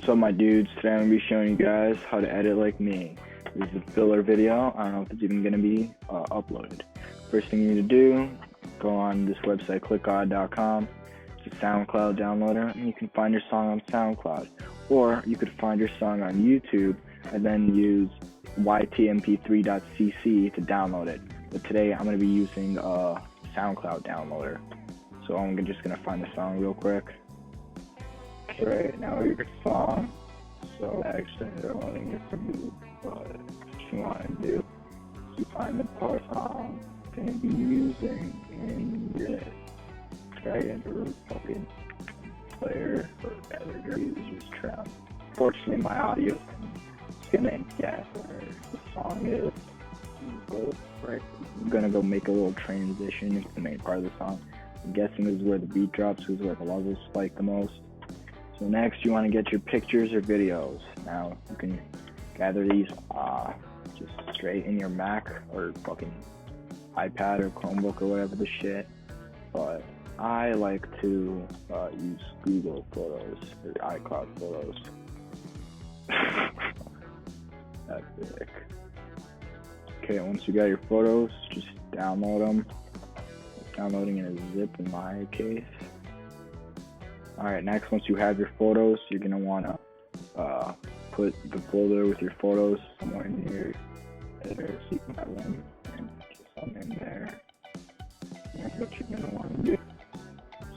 So my dudes, today I'm going to be showing you guys how to edit like me. This is a filler video. I don't know if it's even going to be uploaded. First thing you need to do, go on this website, clickod.com. It's a SoundCloud downloader, and you can find your song on SoundCloud. Or you could find your song on YouTube and then use ytmp3.cc to download it. But today I'm going to be using a SoundCloud downloader. So I'm just going to find the song real quick. Okay, right now your song. So actually they're loading it from you, but what you want to do is you find the part I'm going to be using in your drag into fucking player or editor users trap. Fortunately my audio is going to guess where the song is. I'm going to go make a little transition into the main part of the song. I'm guessing this is where the beat drops, this is where the levels spike the most. So next you want to get your pictures or videos. Now you can gather these just straight in your Mac or fucking iPad or Chromebook or whatever the shit. But I like to use Google Photos or iCloud Photos. That's sick. Okay, once you got your photos, just download them. Downloading in a zip in my case. Alright, next, once you have your photos, you're going to want to put the folder with your photos somewhere in your editor so you can have them and get some in there. And what you're going to want to do is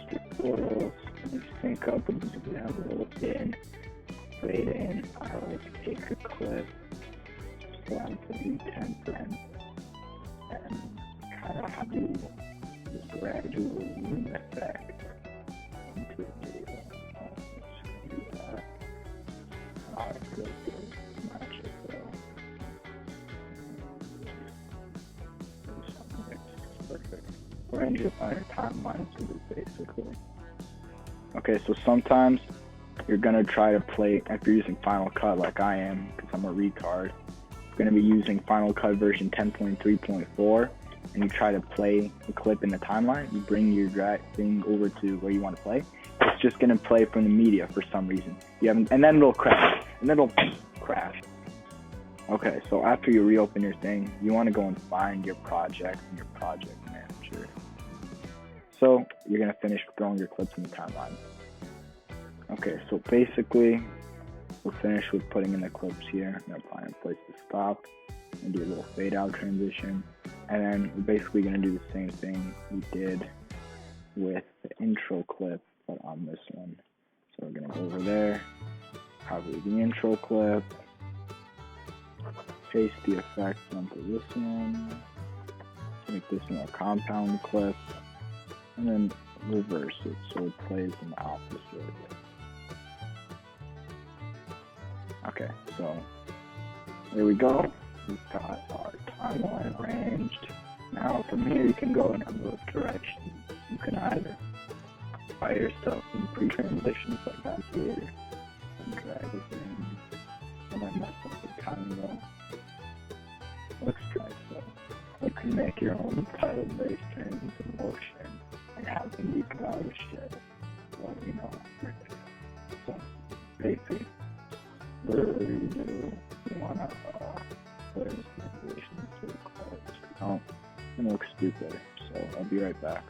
get photos and sync up with the example in, fade in. I like to take a clip, slide to the 10%, and kind of do this gradual zoom effect. Range of fire timelines basically. Okay, so sometimes you're gonna try to play, if you're using Final Cut like I am, because I'm a retard, you're gonna be using Final Cut version 10.3.4, and you try to play the clip in the timeline. You bring your drag thing over to where you want to play. It's just gonna play from the media for some reason. And then it'll crash. Okay, so after you reopen your thing, you want to go and find your project in your project manager. So you're gonna finish throwing your clips in the timeline. Okay, so basically we'll finish with putting in the clips here. I'm gonna find a place to stop and do a little fade out transition. And then we're basically gonna do the same thing we did with the intro clip, but on this one. So we're gonna go over there, copy the intro clip, paste the effects onto this one, make this one a compound clip, and then reverse it so it plays in the opposite. Okay, so there we go. We've got our timeline arranged. Now from here you can go in a number of directions. You can either fire yourself in pre-transitions like that here, and drag it in, and then mess up the timing. Let's try so. You can make your own title based turns into motion and have them be out of shit. Well, you know, so basically, whatever you do, you want to play this transition to the close. Oh, it's gonna look stupid, so I'll be right back.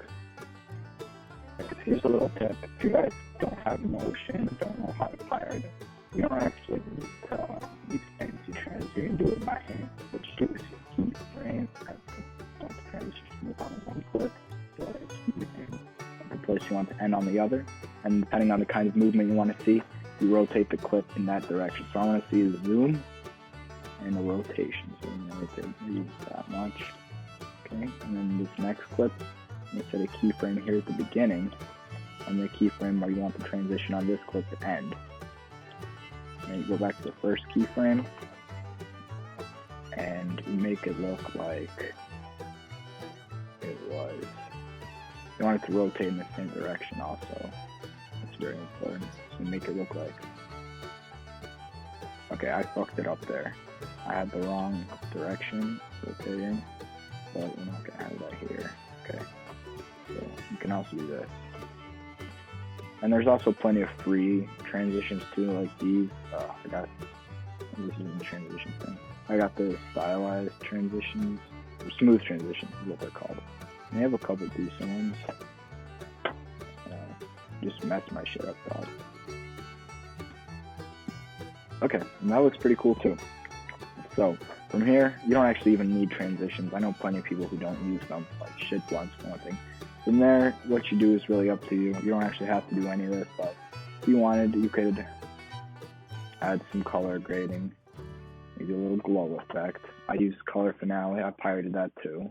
Here's a little tip. If you guys don't have motion, don't know how to fire it, you don't actually need these fancy trends. You can do it by hand. What you do is you keyframe and transition on one clip, so keyframe at the place you want to end on the other. And depending on the kind of movement you want to see, you rotate the clip in that direction. So I want to see the zoom and the rotation. So I'm going to rotate these that much. Okay, and then this next clip, I'm going to set a keyframe here at the beginning, and the keyframe where you want the transition on this clip to end. And you go back to the first keyframe, and you make it look like it was. You want it to rotate in the same direction also. That's very important. So you make it look like. Okay, I fucked it up there. I had the wrong direction rotating, but we're not gonna have that here. Okay. So you can also do this. And there's also plenty of free transitions too, like these. This isn't a transition thing. I got the stylized transitions, or smooth transitions is what they're called. And they have a couple decent ones. Just mess my shit up, dog. Okay, and that looks pretty cool too. So from here, you don't actually even need transitions. I know plenty of people who don't use them, like shit blunts and one thing. From there, what you do is really up to you. You don't actually have to do any of this, but if you wanted, you could add some color grading, maybe a little glow effect. I use Color Finale. I pirated that too.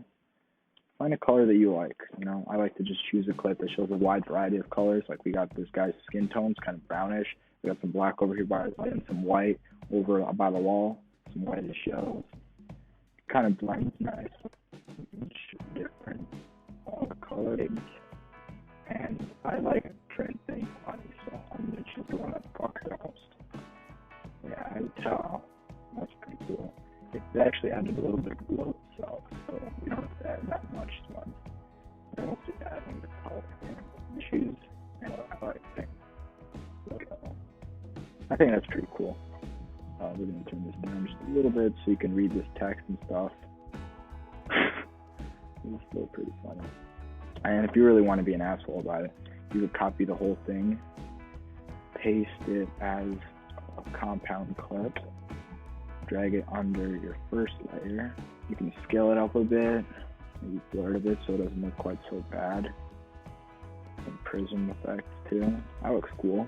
Find a color that you like. You know, I like to just choose a clip that shows a wide variety of colors. Like we got this guy's skin tones, kind of brownish. We got some black over here by his light and some white over by the wall. Some whitish yellows. Kind of blends nice. Different colorings. And I like printing on these, so I'm just the one that fucks the most. Yeah, I can tell. That's pretty cool. It actually added a little bit of glow itself, so we don't have to add that much to one. I also adding the color and choose, and I like things. I think that's pretty cool. We're going to turn this down just a little bit so you can read this text and stuff. It's still pretty funny. And if you really want to be an asshole about it, you could copy the whole thing, paste it as a compound clip, drag it under your first layer. You can scale it up a bit, maybe blur it a bit so it doesn't look quite so bad. Some prism effects too. That looks cool.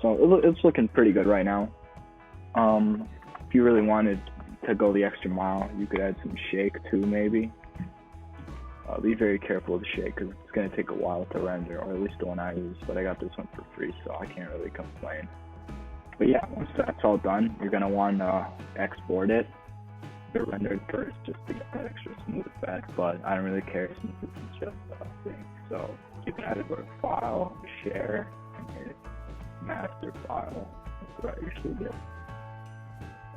So it's looking pretty good right now. If you really wanted to go the extra mile, you could add some shake too, maybe. Be very careful with the shake because it's going to take a while to render, or at least the one I use, but I got this one for free, so I can't really complain. But yeah, once that's all done, you're going to want to export it. Get rendered first just to get that extra smooth effect, but I don't really care since this is just a thing. So you can either go to File, Share, and hit Master File. That's what I usually do.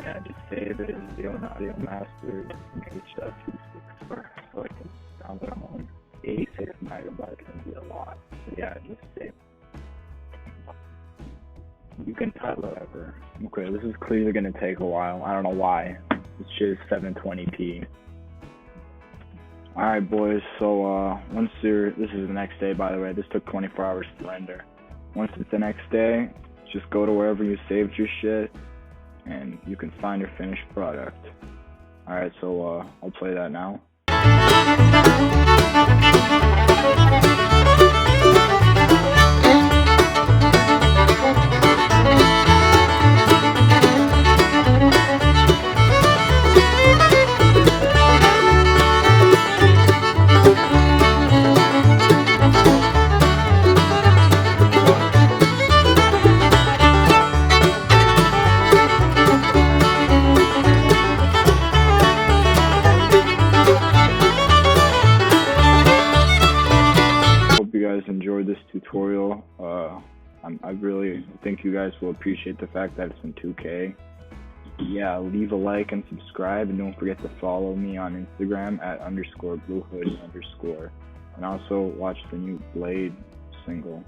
And just save it as the audio master in H.264 so I can download them on 86 megabytes can be a lot. So yeah, just save it. You can type whatever. Okay, this is clearly going to take a while. I don't know why. It's just 720p. Alright boys, so this is the next day by the way. This took 24 hours to render. Once it's the next day, just go to wherever you saved your shit and you can find your finished product. Alright, so I'll play that now. Enjoyed this tutorial. I really think you guys will appreciate the fact that it's in 2K. Yeah, leave a like and subscribe, and don't forget to follow me on Instagram at _bluehood_, and also watch the new Blade single.